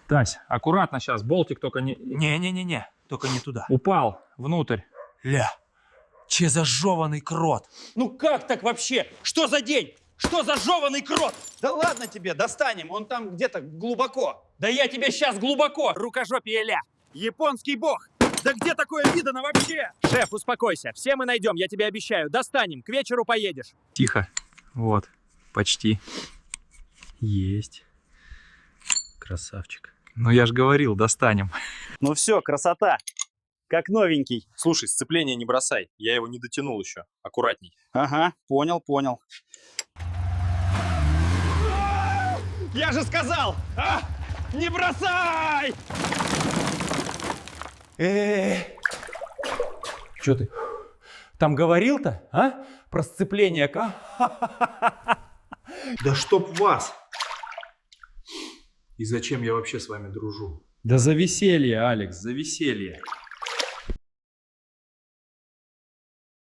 Тась, аккуратно сейчас, болтик только не... Не-не-не-не, только не туда. Упал внутрь. Ля, че за жеваный крот? Ну как так вообще? Что за день? Что за жеваный крот? Да ладно тебе, достанем, он там где-то глубоко. Да я тебе сейчас глубоко. Рукожопие ля, японский бог. Да где такое видано вообще? Шеф, успокойся. Все мы найдем, я тебе обещаю. Достанем, к вечеру поедешь. Тихо. Вот, почти. Есть. Красавчик. Ну я же говорил, достанем. Ну все, красота. Как новенький. Слушай, сцепление не бросай, я его не дотянул еще. Аккуратней. Ага, понял, понял. Я же сказал! Не бросай! Че ты там говорил-то, а? Про сцепление, Да чтоб вас! И зачем я вообще с вами дружу? Да за веселье, Алекс, за веселье.